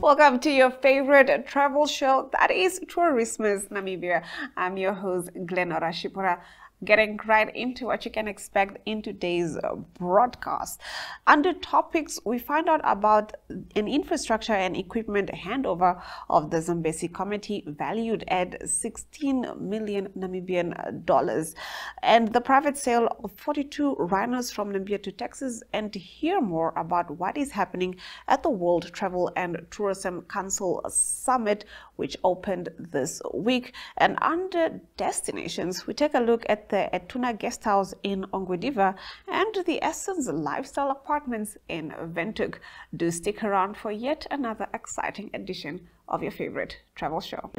Welcome to your favorite travel show, that is Tourismus Namibia. I'm your host, Glenora Shipura. Getting right into what you can expect in today's broadcast. Under topics, we find out about an infrastructure and equipment handover of the Zambezi Committee valued at 16 million Namibian dollars, and the private sale of 42 rhinos from Namibia to Texas, and to hear more about what is happening at the World Travel and Tourism Council Summit, which opened this week. And under destinations, we take a look at the Etuna Guest House in Ongwediva and the Essence Lifestyle Apartments in Windhoek. Do stick around for yet another exciting edition of your favorite travel show.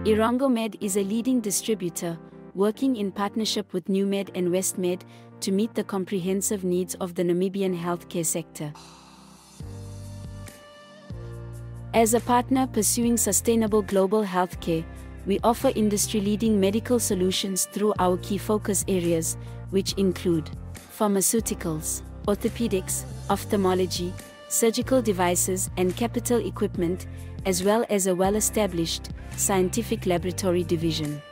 Irangomed is a leading distributor working in partnership with NewMed and WestMed to meet the comprehensive needs of the Namibian healthcare sector. As a partner pursuing sustainable global healthcare, we offer industry-leading medical solutions through our key focus areas, which include pharmaceuticals, orthopedics, ophthalmology, surgical devices and capital equipment, as well as a well-established scientific laboratory division.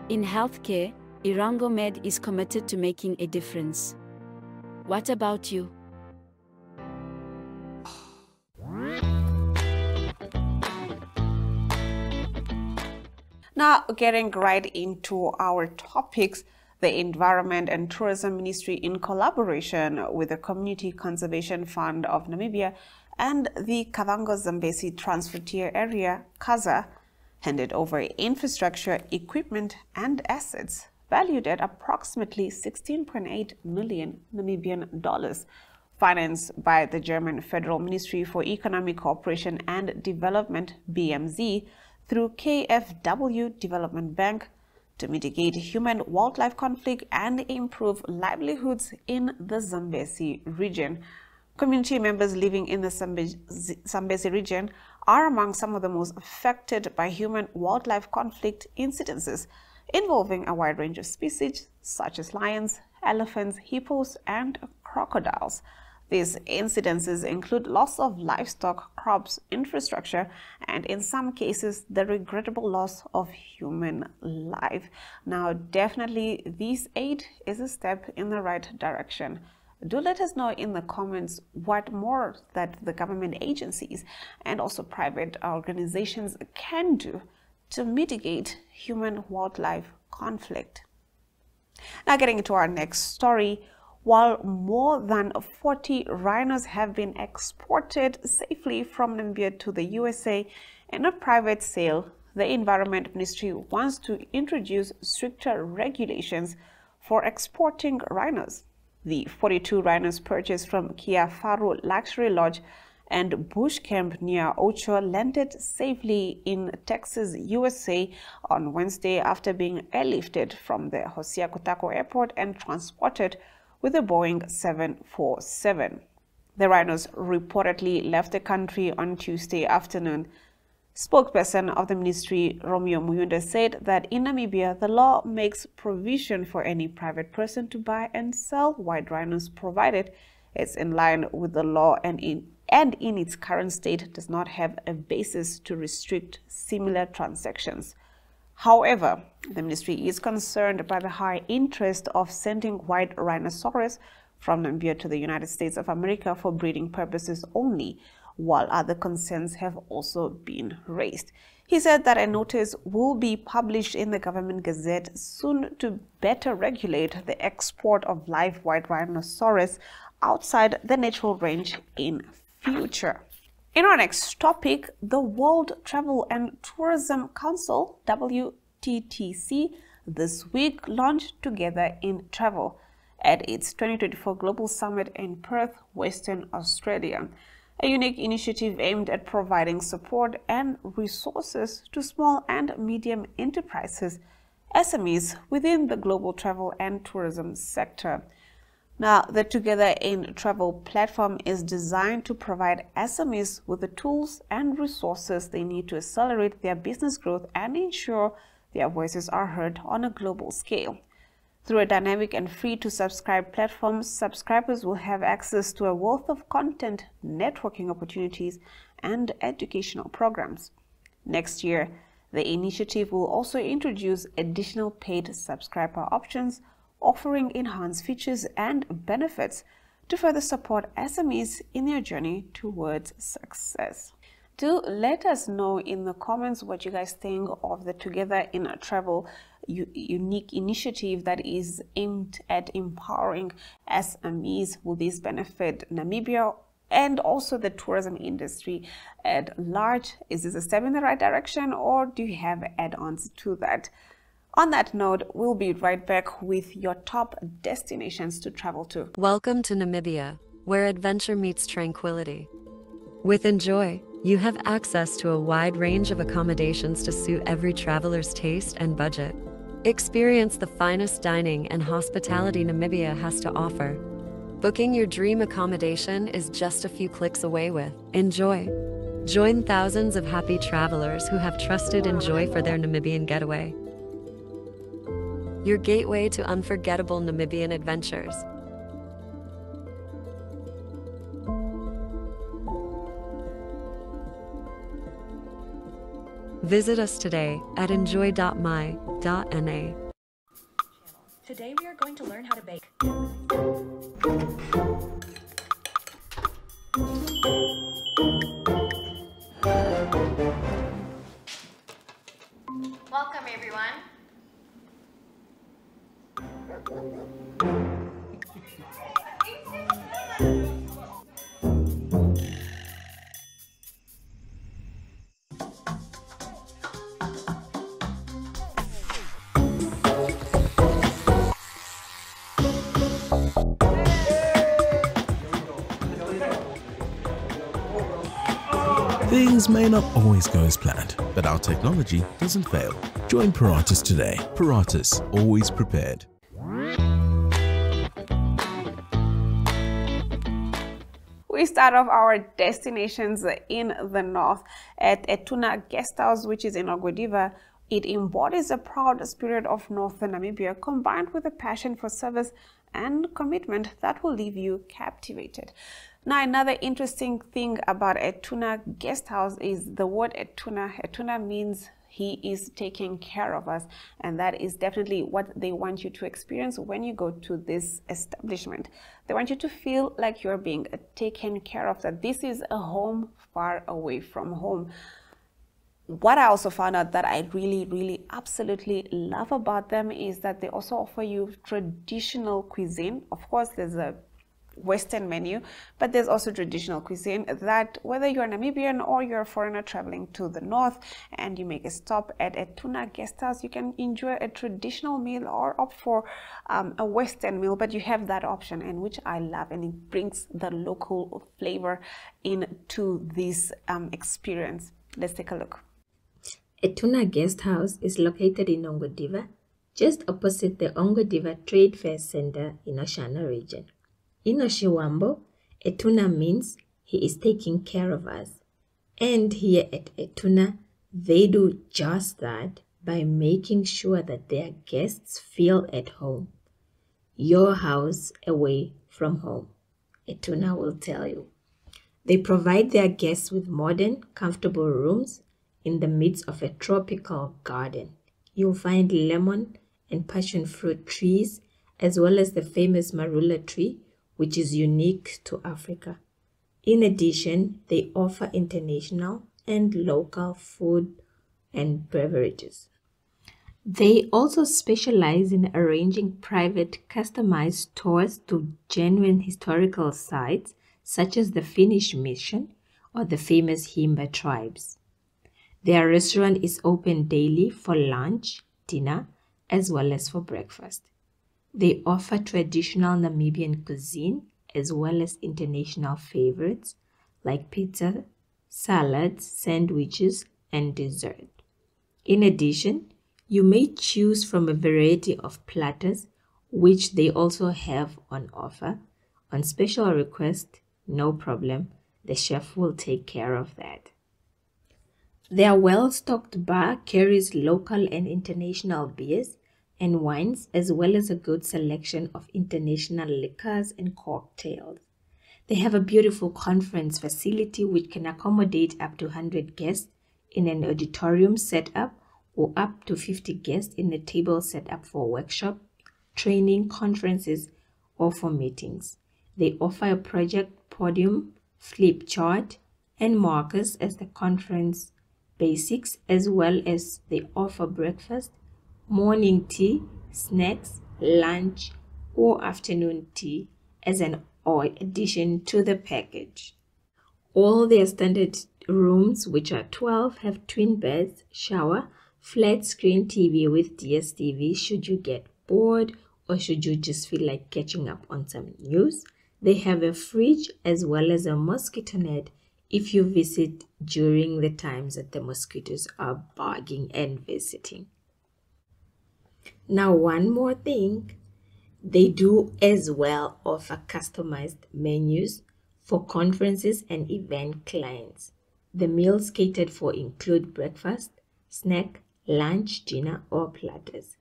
In healthcare, Irangomed is committed to making a difference. What about you? Now, getting right into our topics, the Environment and Tourism Ministry, in collaboration with the Community Conservation Fund of Namibia and the Kavango Zambezi Transfrontier Area, CASA, handed over infrastructure, equipment and assets valued at approximately 16.8 million Namibian dollars, financed by the German Federal Ministry for Economic Cooperation and Development, BMZ, through KfW Development Bank, to mitigate human-wildlife conflict and improve livelihoods in the Zambezi region. Community members living in the Zambezi region are among some of the most affected by human-wildlife conflict incidences, involving a wide range of species such as lions, elephants, hippos, and crocodiles. These incidences include loss of livestock, crops, infrastructure, and in some cases, the regrettable loss of human life. Now, definitely, this aid is a step in the right direction. Do let us know in the comments what more that the government agencies and also private organizations can do to mitigate human-wildlife conflict. Now, getting into our next story, while more than 40 rhinos have been exported safely from Namibia to the USA in a private sale, the Environment Ministry wants to introduce stricter regulations for exporting rhinos. The 42 rhinos purchased from Kiafaru Luxury Lodge and Bush Camp near Ocho landed safely in Texas, USA on Wednesday after being airlifted from the Hosea Kutako Airport and transported with a Boeing 747. The rhinos reportedly left the country on Tuesday afternoon. Spokesperson of the ministry, Romeo Muyunda, said that in Namibia, the law makes provision for any private person to buy and sell white rhinos, provided it's in line with the law and in its current state does not have a basis to restrict similar transactions. However, the ministry is concerned by the high interest of sending white rhinoceros from Namibia to the United States of America for breeding purposes only, while other concerns have also been raised. He said that a notice will be published in the Government Gazette soon to better regulate the export of live white rhinoceros outside the natural range in future. In our next topic, the World Travel and Tourism Council, WTTC, this week launched Together in Travel at its 2024 Global Summit in Perth, Western Australia, a unique initiative aimed at providing support and resources to small and medium enterprises, SMEs, within the global travel and tourism sector. Now, the Together in Travel platform is designed to provide SMEs with the tools and resources they need to accelerate their business growth and ensure their voices are heard on a global scale. Through a dynamic and free-to-subscribe platform, subscribers will have access to a wealth of content, networking opportunities, and educational programs. Next year, the initiative will also introduce additional paid subscriber options, offering enhanced features and benefits to further support SMEs in their journey towards success. Do let us know in the comments what you guys think of the Together in Travel unique initiative that is aimed at empowering SMEs. Will this benefit Namibia and also the tourism industry at large? Is this a step in the right direction, or do you have add-ons to that? On that note, we'll be right back with your top destinations to travel to. Welcome to Namibia, where adventure meets tranquility. With Enjoy, you have access to a wide range of accommodations to suit every traveler's taste and budget. Experience the finest dining and hospitality Namibia has to offer. Booking your dream accommodation is just a few clicks away with Enjoy. Join thousands of happy travelers who have trusted Enjoy for their Namibian getaway. Your gateway to unforgettable Namibian adventures. Visit us today at enjoy.my.na. Today we are going to learn how to bake. Welcome everyone. Things may not always go as planned, but our technology doesn't fail. Join Paratus today. Paratus, always prepared. We start off our destinations in the north at Etuna Guest House, which is in Ogwediva. It embodies a proud spirit of Northern Namibia combined with a passion for service and commitment that will leave you captivated. Now, another interesting thing about Etuna Guest House is the word Etuna. Etuna means he is taking care of us, and that is definitely what they want you to experience when you go to this establishment. They want you to feel like you're being taken care of, that this is a home far away from home. What I also found out that I really absolutely love about them is that they also offer you traditional cuisine. Of course, there's a Western menu, but there's also traditional cuisine that whether you're Namibian or you're a foreigner traveling to the north and you make a stop at Etuna Guest House, you can enjoy a traditional meal or opt for a Western meal, but you have that option, and which I love, and it brings the local flavor into this experience. Let's take a look. Etuna Guest House is located in Ogwediva, just opposite the Ogwediva Trade Fair Center in Oshana region. In Oshiwambo, Etuna means he is taking care of us. And here at Etuna, they do just that by making sure that their guests feel at home. Your house away from home, Etuna will tell you. They provide their guests with modern, comfortable rooms in the midst of a tropical garden. You'll find lemon and passion fruit trees, as well as the famous marula tree, which is unique to Africa. In addition, they offer international and local food and beverages. They also specialize in arranging private, customized tours to genuine historical sites, such as the Finnish Mission or the famous Himba tribes. Their restaurant is open daily for lunch, dinner, as well as for breakfast. They offer traditional Namibian cuisine as well as international favorites like pizza, salads, sandwiches, and dessert. In addition, you may choose from a variety of platters which they also have on offer. On special request, no problem, the chef will take care of that. Their well-stocked bar carries local and international beers and wines, as well as a good selection of international liquors and cocktails. They have a beautiful conference facility which can accommodate up to 100 guests in an auditorium setup or up to 50 guests in a table setup for workshop, training, conferences, or for meetings. They offer a project podium, flip chart, and markers as the conference basics, as well as they offer breakfast, morning tea, snacks, lunch, or afternoon tea as an addition to the package. All their standard rooms, which are 12, have twin beds, shower, flat screen TV with DSTV should you get bored or should you just feel like catching up on some news. They have a fridge as well as a mosquito net if you visit during the times that the mosquitoes are bugging and visiting. Now, one more thing, they do as well offer customized menus for conferences and event clients. The meals catered for include breakfast, snack, lunch, dinner, or platters.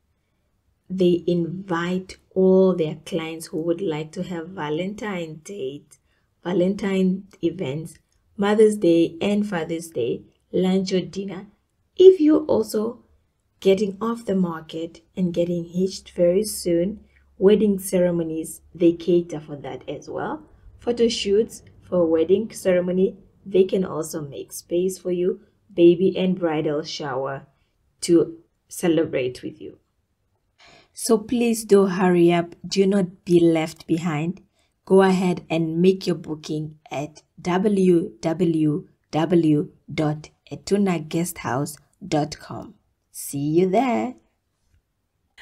They invite all their clients who would like to have Valentine's Day, Valentine events, Mother's Day and Father's Day, lunch or dinner. If you're also getting off the market and getting hitched very soon, wedding ceremonies, they cater for that as well. Photo shoots for a wedding ceremony, they can also make space for you, baby and bridal shower to celebrate with you. So please do hurry up, do not be left behind. Go ahead and make your booking at www.etunaguesthouse.com. See you there.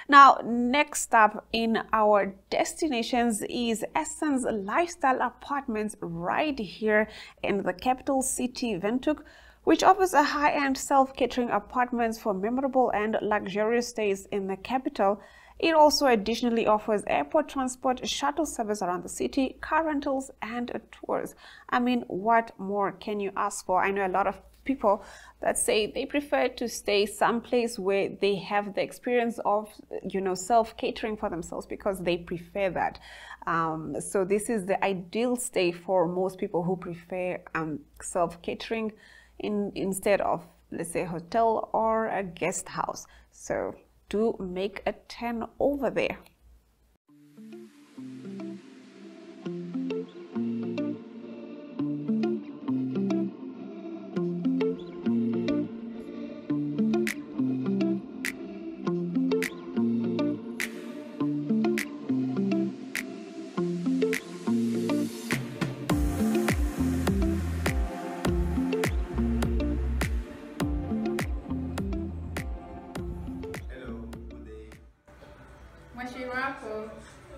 Now, next up in our destinations is Essence Lifestyle Apartments right here in the capital city, Windhoek, which offers a high-end self-catering apartments for memorable and luxurious stays in the capital. It also additionally offers airport transport, shuttle service around the city, car rentals, and tours. I mean, what more can you ask for? I know a lot of people that say they prefer to stay someplace where they have the experience of, self-catering for themselves because they prefer that. So this is the ideal stay for most people who prefer self-catering instead of, let's say, a hotel or a guest house. So do make a turn over there.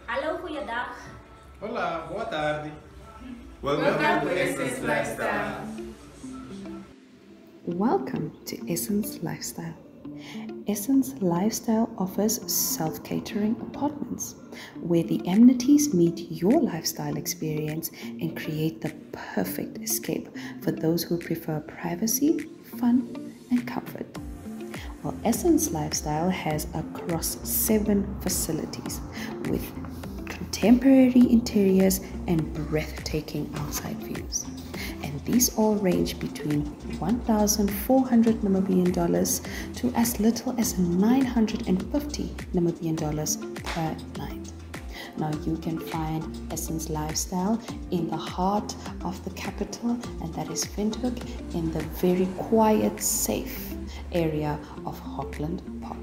Hallo, goeiedag. Hola, boa tarde. Welcome to Essence Lifestyle. Welcome to Essence Lifestyle. Essence Lifestyle offers self-catering apartments where the amenities meet your lifestyle experience and create the perfect escape for those who prefer privacy, fun, and comfort. Well, Essence Lifestyle has across 7 facilities with contemporary interiors and breathtaking outside views. And these all range between 1,400 Namibian dollars to as little as 950 Namibian dollars per night. Now you can find Essence Lifestyle in the heart of the capital, and that is Windhoek, in the very quiet, safe area of Hockland Park.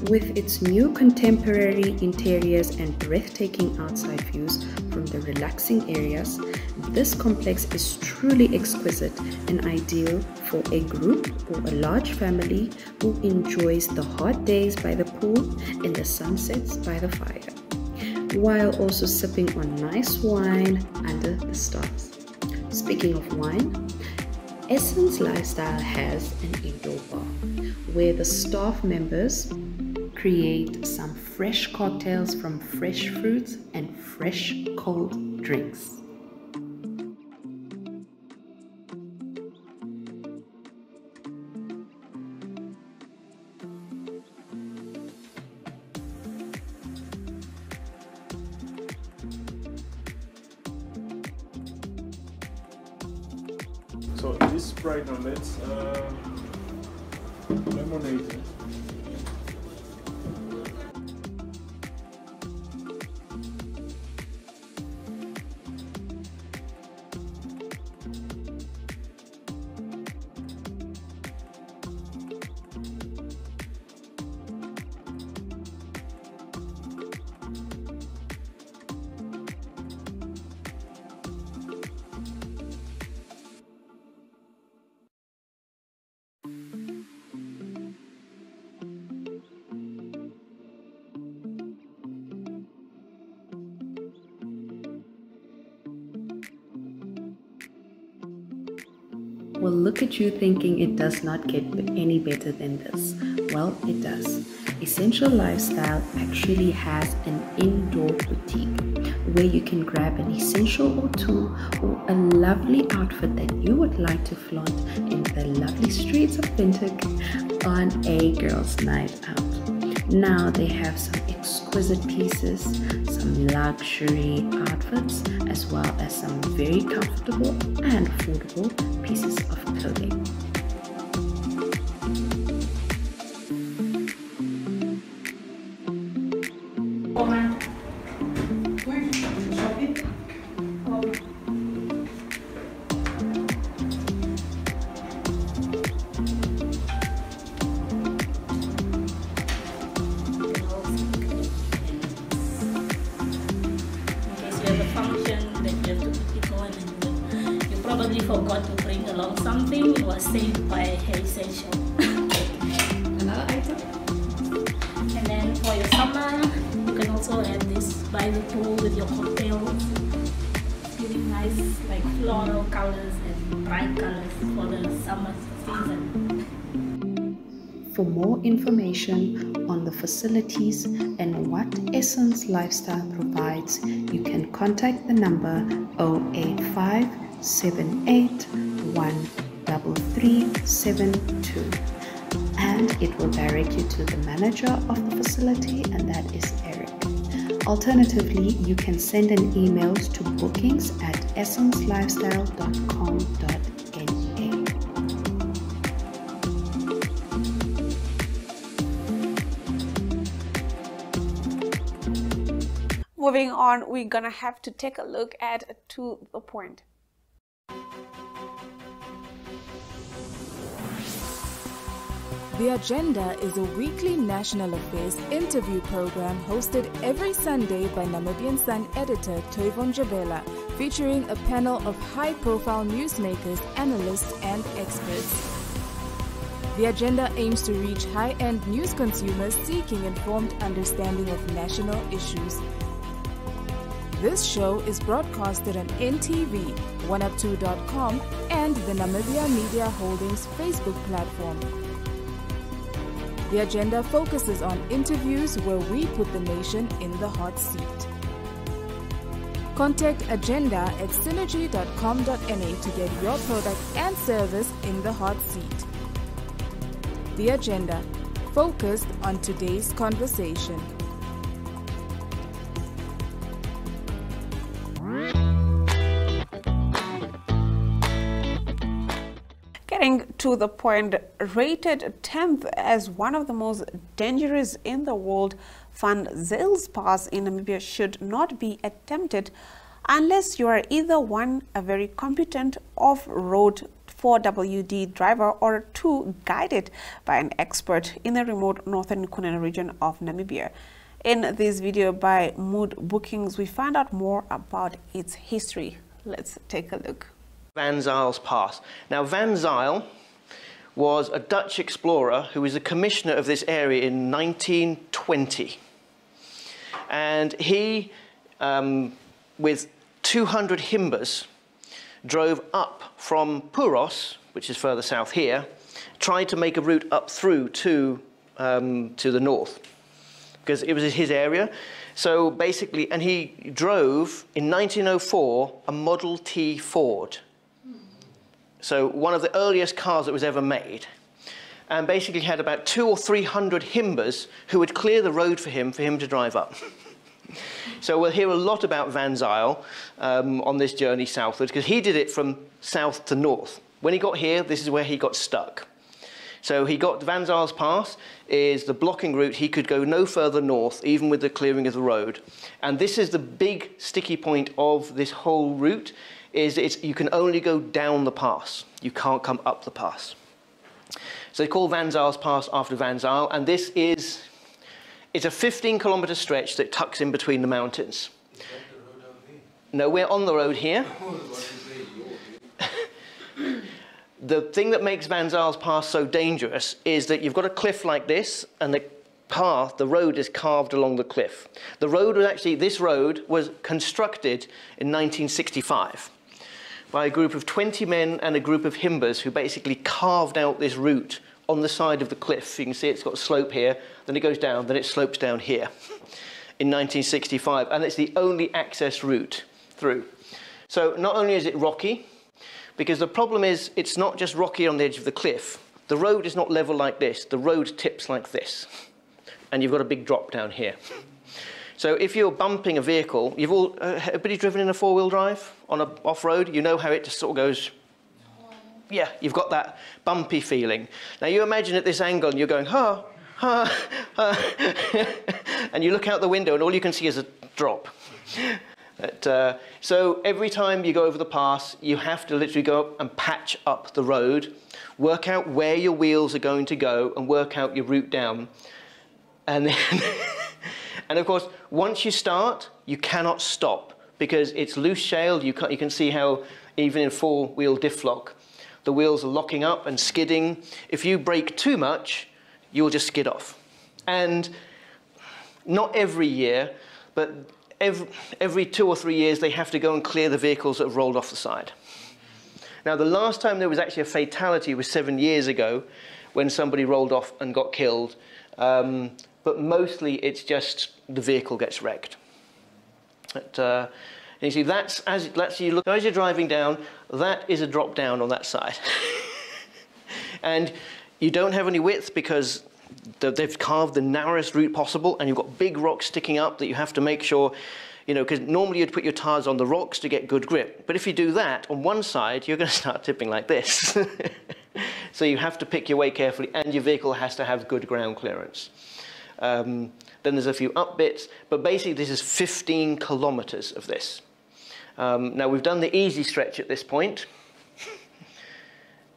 With its new contemporary interiors and breathtaking outside views from the relaxing areas, this complex is truly exquisite and ideal for a group or a large family who enjoys the hot days by the pool and the sunsets by the fire, while also sipping on nice wine under the stars. Speaking of wine, Essence Lifestyle has an indoor bar where the staff members create some fresh cocktails from fresh fruits and fresh cold drinks. So this Sprite now, let's lemonade it. Well, look at you thinking it does not get any better than this. Well, it does. Essential Lifestyle actually has an indoor boutique where you can grab an essential or two or a lovely outfit that you would like to flaunt in the lovely streets of Windhoek on a girls' night out. Now they have some exquisite pieces, some luxury outfits, as well as some very comfortable and affordable pieces of clothing. Probably forgot to bring along something. It was saved by Hair Essential. Another item? And then for your summer, you can also add this by the pool with your cocktails. Really nice, like floral colors and bright colors for the summer season. For more information on the facilities and what Essence Lifestyle provides, you can contact the number 085 78133372, and it will direct you to the manager of the facility, and that is Eric. Alternatively, you can send an email to bookings@essencelifestyle.com.na. Moving on, we're gonna have to take a look at To the Point. The Agenda is a weekly national affairs interview program hosted every Sunday by Namibian Sun editor Toivon Jabela, featuring a panel of high-profile newsmakers, analysts, and experts. The Agenda aims to reach high-end news consumers seeking informed understanding of national issues. This show is broadcasted on NTV, 1up2.com, and the Namibia Media Holdings Facebook platform. The Agenda focuses on interviews where we put the nation in the hot seat. Contact Agenda at synergy.com.na to get your product and service in the hot seat. The Agenda, focused on today's conversation. Getting to the point, rated 10th as one of the most dangerous in the world, Van Zyls Pass in Namibia should not be attempted unless you are either one, a very competent off-road 4WD driver, or two, guided by an expert in the remote northern Kunene region of Namibia. In this video by Mood Bookings, we find out more about its history. Let's take a look. Van Zyls Pass. Now, Van Zyl was a Dutch explorer who was a commissioner of this area in 1920. And he, with 200 Himbas, drove up from Puros, which is further south here, tried to make a route up through to the north, because it was his area. So basically, and he drove in 1904 a Model T Ford. So one of the earliest cars that was ever made. And basically had about 200 or 300 Himbers who would clear the road for him to drive up. So we'll hear a lot about Van Zyl on this journey southwards, because he did it from south to north. When he got here, this is where he got stuck. So he got Van Zyl's Pass is the blocking route. He could go no further north, even with the clearing of the road. And this is the big sticky point of this whole route, is you can only go down the pass. You can't come up the pass. So they call Van Zyl's Pass after Van Zyl, and this is, it's a 15-kilometer stretch that tucks in between the mountains. No, we're on the road here. The thing that makes Van Zyl's Pass so dangerous is that you've got a cliff like this, and the path, the road is carved along the cliff. The road was actually, this road was constructed in 1965 by a group of 20 men and a group of Himbers who basically carved out this route on the side of the cliff. You can see it's got a slope here, then it goes down, then it slopes down here in 1965, and it's the only access route through. So not only is it rocky, because the problem is it's not just rocky on the edge of the cliff. The road is not level like this. The road tips like this. And you've got a big drop down here. So if you're bumping a vehicle, you've all, everybody driven in a four-wheel drive on an off-road? You know how it just sort of goes, yeah, you've got that bumpy feeling. Now you imagine at this angle and you're going, ha, ha, ha. And you look out the window and all you can see is a drop. So every time you go over the pass, you have to literally go up and patch up the road, work out where your wheels are going to go, and work out your route down. And then, and of course, once you start, you cannot stop because it's loose shale. You can see how even in four-wheel diff lock, the wheels are locking up and skidding. If you brake too much, you'll just skid off. And not every year, but every 2 or 3 years, they have to go and clear the vehicles that have rolled off the side. Now, the last time there was actually a fatality was 7 years ago when somebody rolled off and got killed. But mostly it's just the vehicle gets wrecked. And you see, as you're driving down, that is a drop down on that side. And you don't have any width because they've carved the narrowest route possible, and you've got big rocks sticking up that you have to make sure, you know, because normally you'd put your tires on the rocks to get good grip. But if you do that, on one side, you're going to start tipping like this. So you have to pick your way carefully, and your vehicle has to have good ground clearance. Then there's a few up bits, but basically this is 15 kilometers of this. Now we've done the easy stretch at this point.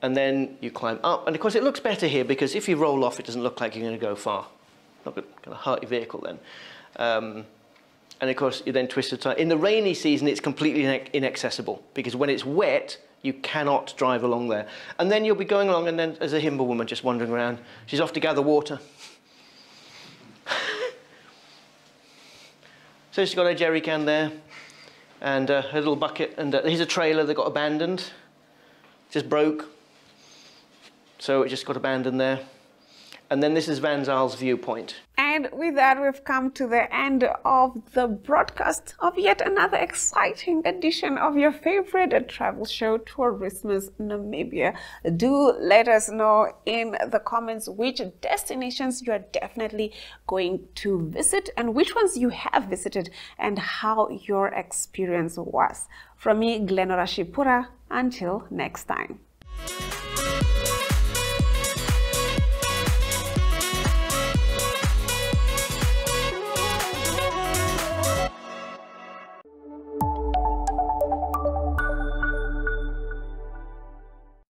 And then you climb up, and of course it looks better here because if you roll off, it doesn't look like you're going to go far. Not going to hurt your vehicle then. And of course you then twist the tire. In the rainy season, it's completely inaccessible because when it's wet, you cannot drive along there. And then you'll be going along, and then there's a Himba woman just wandering around. She's off to gather water. So she's got a jerry can there, and her little bucket, and here's a trailer that got abandoned. Just broke. So it just got abandoned there. And then this is Van Zyl's viewpoint. And with that, we've come to the end of the broadcast of yet another exciting edition of your favorite travel show, Tourismus Namibia. Do let us know in the comments which destinations you are definitely going to visit and which ones you have visited and how your experience was. From me, Glenora Shipura, until next time.